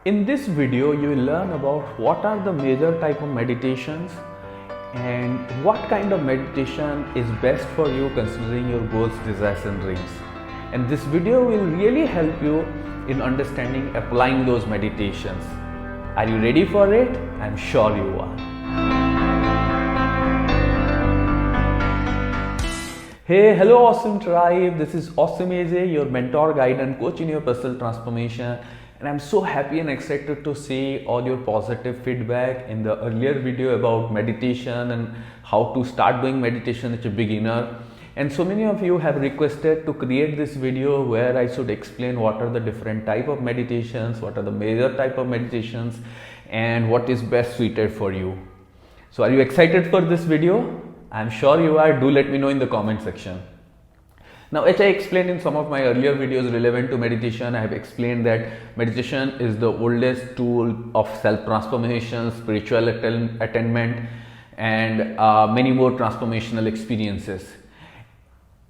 In this video, you will learn about what are the major type of meditations and what kind of meditation is best for you considering your goals, desires and dreams. And this video will really help you in understanding applying those meditations. Are you ready for it? I'm sure you are. Hey, hello awesome tribe. This is Awesome AJ, your mentor, guide and coach in your personal transformation. And I'm so happy and excited to see all your positive feedback in the earlier video about meditation and how to start doing meditation as a beginner. And so many of you have requested to create this video where I should explain what are the different type of meditations, what are the major type of meditations and what is best suited for you. So are you excited for this video? I'm sure you are. Do let me know in the comment section. Now, as I explained in some of my earlier videos relevant to meditation, I have explained that meditation is the oldest tool of self-transformation, spiritual attainment and many more transformational experiences.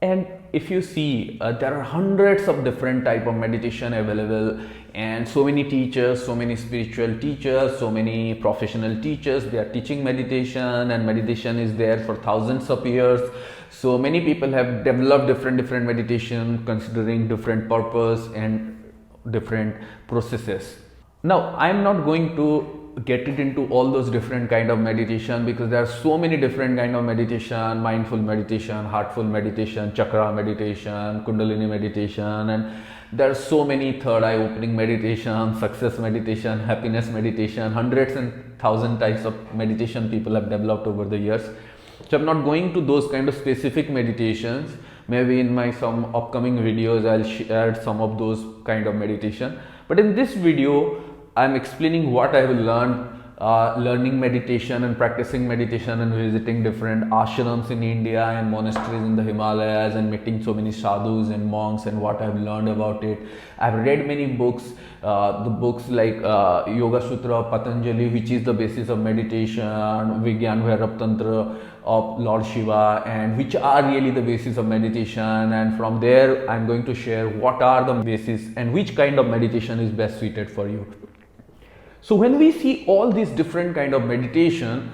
And if you see, there are hundreds of different type of meditation available and so many teachers, so many spiritual teachers, so many professional teachers, they are teaching meditation, and meditation is there for thousands of years. So many people have developed different meditation considering different purpose and different processes. Now, I am not going to get it into all those different kind of meditation because there are so many different kind of meditation: mindful meditation, heartful meditation, chakra meditation, kundalini meditation, and there are so many third eye opening meditation, success meditation, happiness meditation, hundreds and thousand types of meditation people have developed over the years. So I'm not going to those kind of specific meditations. Maybe in my some upcoming videos I'll share some of those kind of meditation, but in this video I'm explaining what I have learned learning meditation and practicing meditation and visiting different ashrams in India and monasteries in the Himalayas and meeting so many sadhus and monks and what I have learned about it. I've read many books, the books like Yoga Sutra of Patanjali, which is the basis of meditation, Vigyan Bhairav Tantra of Lord Shiva, and which are really the basis of meditation. And from there I'm going to share what are the basis and which kind of meditation is best suited for you. So when we see all these different kind of meditation,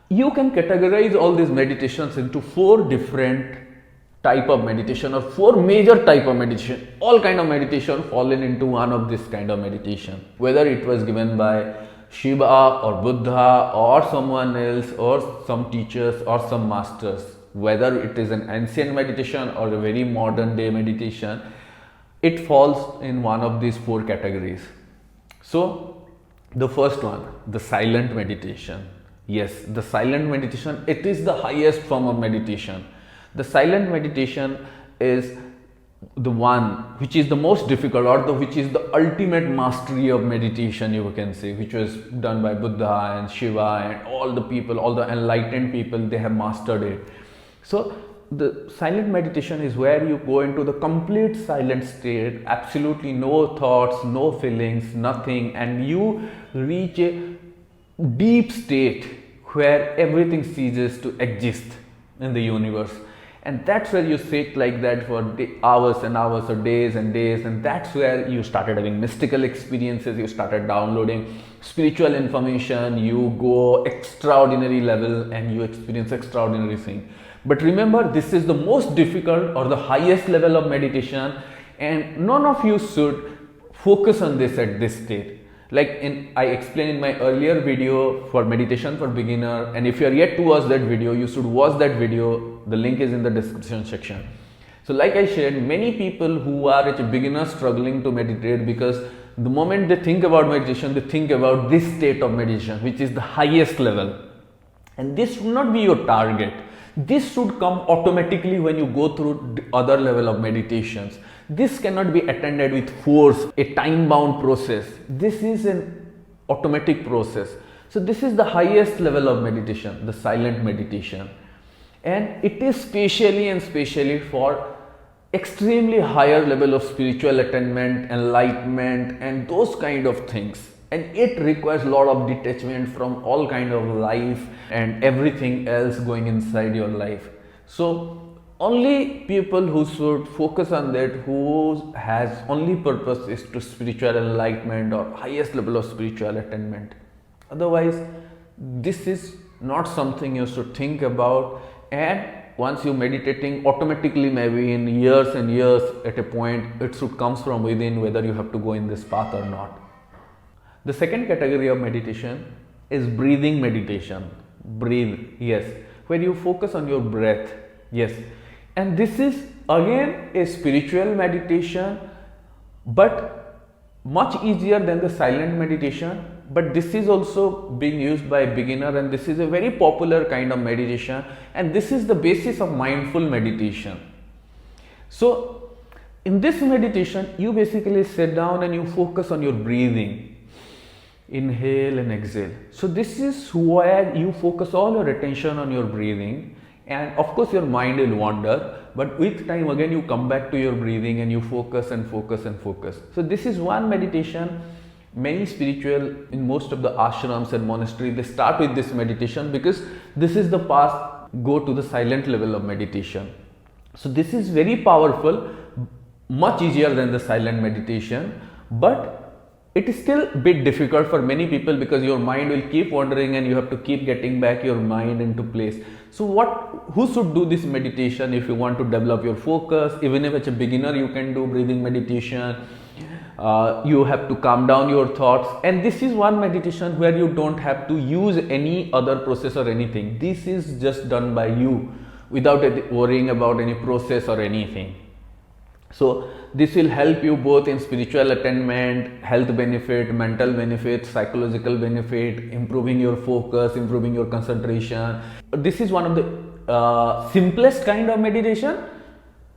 you can categorize all these meditations into four different type of meditation or four major type of meditation. All kind of meditation fallen into one of this kind of meditation, whether it was given by Shiva or Buddha or someone else or some teachers or some masters, whether it is an ancient meditation or a very modern day meditation, it falls in one of these four categories. So the first one, the silent meditation. Yes, the silent meditation, it is the highest form of meditation. The silent meditation is the one which is the most difficult, or which is the ultimate mastery of meditation, you can say, which was done by Buddha and Shiva and all the people, all the enlightened people, they have mastered it. So the silent meditation is where you go into the complete silent state, absolutely no thoughts, no feelings, nothing, and you reach a deep state where everything ceases to exist in the universe. And that's where you sit like that for hours and hours or days and days, and that's where you started having mystical experiences, you started downloading spiritual information, you go extraordinary level and you experience extraordinary thing. But remember, this is the most difficult or the highest level of meditation, and none of you should focus on this at this state. Like I explained in my earlier video for meditation for beginner, and if you are yet to watch that video, you should watch that video. The link is in the description section. So like I shared, many people who are at a beginner struggling to meditate, because the moment they think about meditation, they think about this state of meditation, which is the highest level. And this should not be your target. This should come automatically when you go through the other level of meditations. This cannot be attended with force, a time-bound process. This is an automatic process. So this is the highest level of meditation, the silent meditation. And it is specially for extremely higher level of spiritual attainment, enlightenment and those kind of things. And it requires a lot of detachment from all kind of life and everything else going inside your life. So only people who should focus on that, who has only purpose is to spiritual enlightenment or highest level of spiritual attainment. Otherwise, this is not something you should think about, and once you meditating, automatically maybe in years and years at a point it should comes from within whether you have to go in this path or not. The second category of meditation is breathing meditation. Breathe, yes, where you focus on your breath, yes. And this is again a spiritual meditation, but much easier than the silent meditation. But this is also being used by a beginner, and this is a very popular kind of meditation, and this is the basis of mindful meditation. So in this meditation, you basically sit down and you focus on your breathing. Inhale and exhale. So this is where you focus all your attention on your breathing, and of course your mind will wander, but with time again you come back to your breathing and you focus and focus and focus. So this is one meditation. Many spiritual, in most of the ashrams and monasteries, they start with this meditation because this is the path go to the silent level of meditation. So this is very powerful, much easier than the silent meditation, but it is still a bit difficult for many people because your mind will keep wandering and you have to keep getting back your mind into place. So who should do this meditation if you want to develop your focus? Even if it's a beginner, you can do breathing meditation. You have to calm down your thoughts, and this is one meditation where you don't have to use any other process or anything. This is just done by you without worrying about any process or anything. So this will help you both in spiritual attainment, health benefit, mental benefit, psychological benefit, improving your focus, improving your concentration. This is one of the simplest kind of meditation.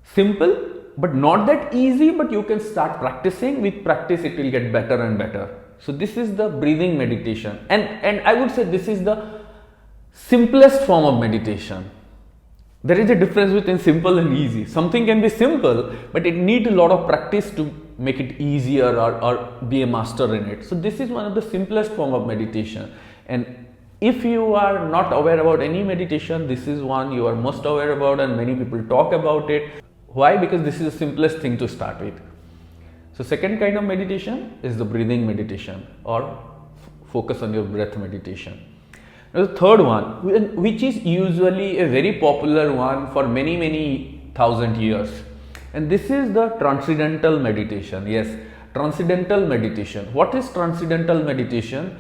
Simple, but not that easy, but you can start practicing. With practice it will get better and better. So this is the breathing meditation, and I would say this is the simplest form of meditation. There is a difference between simple and easy. Something can be simple, but it needs a lot of practice to make it easier or be a master in it. So this is one of the simplest form of meditation, and if you are not aware about any meditation, this is one you are most aware about, and many people talk about it. Why? Because this is the simplest thing to start with. So second kind of meditation is the breathing meditation or focus on your breath meditation. Now the third one, which is usually a very popular one for many thousand years, and this is the transcendental meditation. Yes, transcendental meditation. What is transcendental meditation?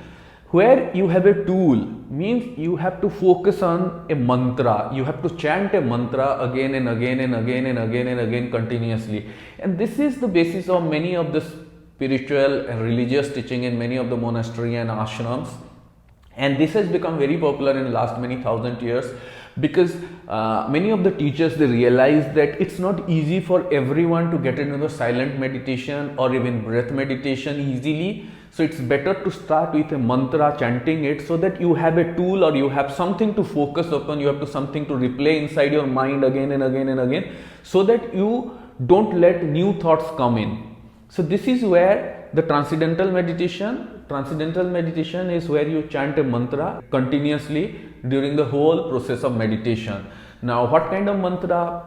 Where you have a tool, means you have to focus on a mantra. You have to chant a mantra again and again and again and again and again continuously. And this is the basis of many of the spiritual and religious teaching in many of the monastery and ashrams. And this has become very popular in the last many thousand years because many of the teachers, they realize that it's not easy for everyone to get into the silent meditation or even breath meditation easily. So it's better to start with a mantra, chanting it, so that you have a tool or you have something to focus upon, you have something to replay inside your mind again and again and again, so that you don't let new thoughts come in. So this is where the transcendental meditation is where you chant a mantra continuously during the whole process of meditation. Now what kind of mantra?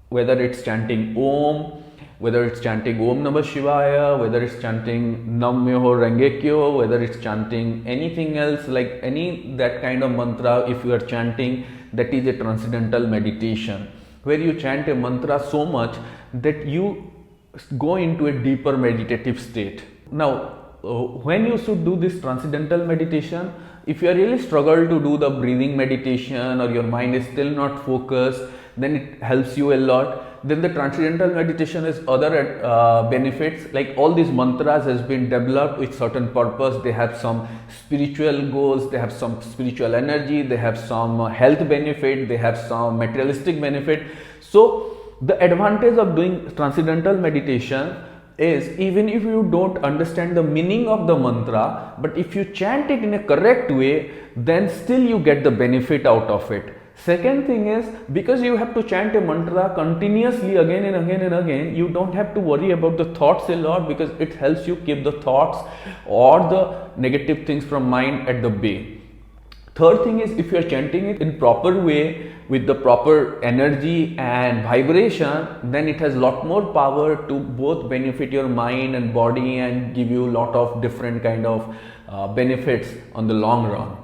Whether it's chanting Om, whether it's chanting Om Namah Shivaya, whether it's chanting Nam Myoho Rengekyo, whether it's chanting anything else, like any that kind of mantra, if you are chanting, that is a transcendental meditation, where you chant a mantra so much that you go into a deeper meditative state. Now, when you should do this transcendental meditation, if you are really struggle to do the breathing meditation or your mind is still not focused, then it helps you a lot. Then the transcendental meditation has other benefits, like all these mantras has been developed with certain purpose. They have some spiritual goals, they have some spiritual energy, they have some health benefit, they have some materialistic benefit. So the advantage of doing transcendental meditation is, even if you don't understand the meaning of the mantra, but if you chant it in a correct way, then still you get the benefit out of it. Second thing is, because you have to chant a mantra continuously again and again and again, you don't have to worry about the thoughts a lot, because it helps you keep the thoughts or the negative things from mind at the bay. Third thing is, if you are chanting it in proper way with the proper energy and vibration, then it has lot more power to both benefit your mind and body and give you a lot of different kind of benefits on the long run.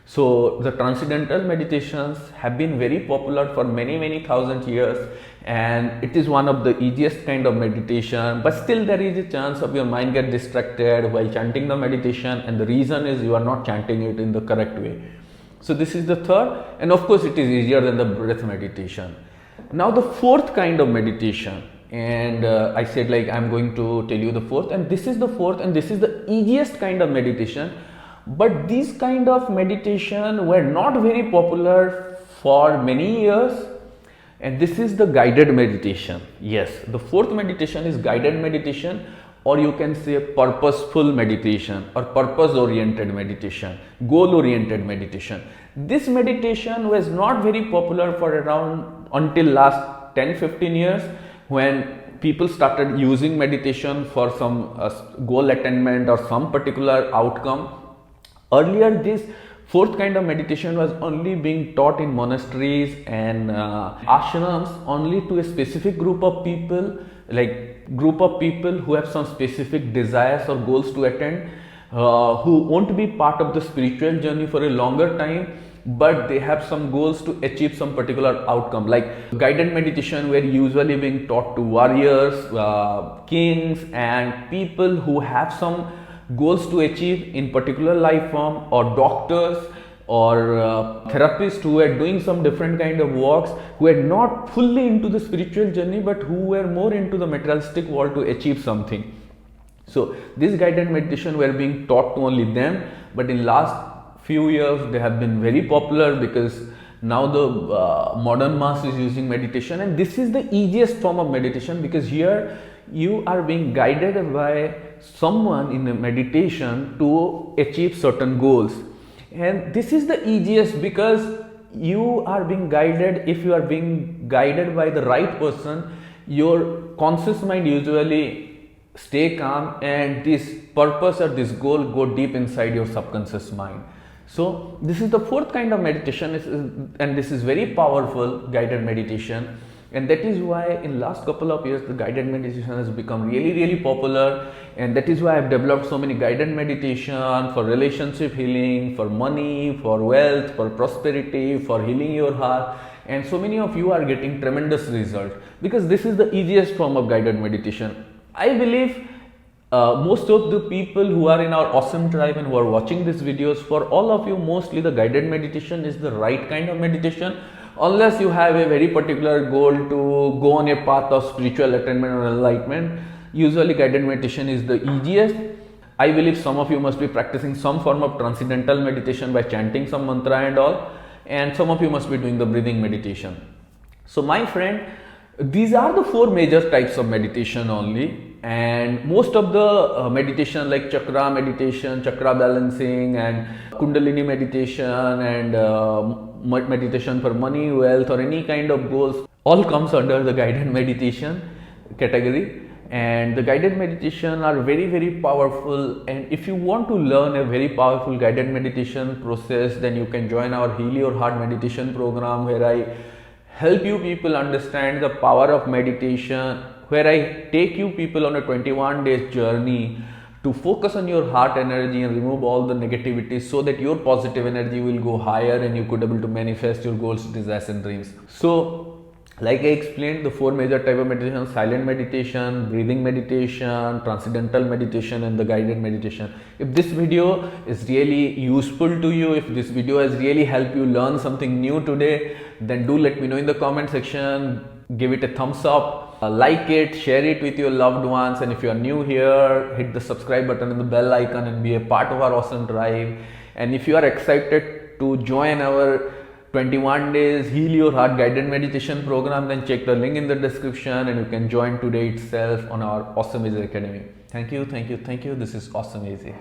So the transcendental meditations have been very popular for many thousand years, and it is one of the easiest kind of meditation, but still there is a chance of your mind get distracted while chanting the meditation, and the reason is you are not chanting it in the correct way. So this is the third, and of course it is easier than the breath meditation. Now the fourth kind of meditation, and I said like I'm going to tell you the fourth, and this is the fourth, and this is the easiest kind of meditation. But these kind of meditation were not very popular for many years, and this is the guided meditation. Yes, the fourth meditation is guided meditation, or you can say purposeful meditation or purpose oriented meditation, goal oriented meditation. This meditation was not very popular for around until last 10-15 years, when people started using meditation for some goal attainment or some particular outcome. Earlier, this fourth kind of meditation was only being taught in monasteries and ashrams only to a specific group of people, like group of people who have some specific desires or goals to attain, who won't be part of the spiritual journey for a longer time, but they have some goals to achieve some particular outcome. Like guided meditation were usually being taught to warriors, kings, and people who have some goals to achieve in particular life form, or doctors or therapists who were doing some different kind of works, who were not fully into the spiritual journey but who were more into the materialistic world to achieve something. So this guided meditation were being taught to only them, but in last few years they have been very popular because now the modern mass is using meditation, and this is the easiest form of meditation because here you are being guided by someone in a meditation to achieve certain goals. And this is the easiest because you are being guided. If you are being guided by the right person, your conscious mind usually stay calm, and this purpose or this goal go deep inside your subconscious mind. So this is the fourth kind of meditation, and this is very powerful guided meditation. And that is why in last couple of years the guided meditation has become really popular, and that is why I have developed so many guided meditation for relationship healing, for money, for wealth, for prosperity, for healing your heart, and so many of you are getting tremendous result because this is the easiest form of guided meditation. I believe most of the people who are in our awesome tribe and who are watching these videos, for all of you mostly the guided meditation is the right kind of meditation. Unless you have a very particular goal to go on a path of spiritual attainment or enlightenment, usually guided meditation is the easiest. I believe some of you must be practicing some form of transcendental meditation by chanting some mantra and all, and some of you must be doing the breathing meditation. So my friend, these are the four major types of meditation only, and most of the meditation like chakra meditation, chakra balancing, and kundalini meditation, and meditation for money, wealth, or any kind of goals, all comes under the guided meditation category. And the guided meditation are very powerful, and if you want to learn a very powerful guided meditation process, then you can join our Heal Your Heart meditation program, where I help you people understand the power of meditation, where I take you people on a 21 days journey to focus on your heart energy and remove all the negativity, so that your positive energy will go higher and you could able to manifest your goals, desires and dreams. So like I explained, the four major type of meditation: silent meditation, breathing meditation, transcendental meditation, and the guided meditation. If this video is really useful to you, if this video has really helped you learn something new today, then do let me know in the comment section. Give it a thumbs up, like it, share it with your loved ones, and if you are new here, hit the subscribe button and the bell icon and be a part of our awesome tribe. And if you are excited to join our 21 days Heal Your Heart guided meditation program, then check the link in the description and you can join today itself on our Awesome Easy Academy. Thank you. This is Awesome Easy.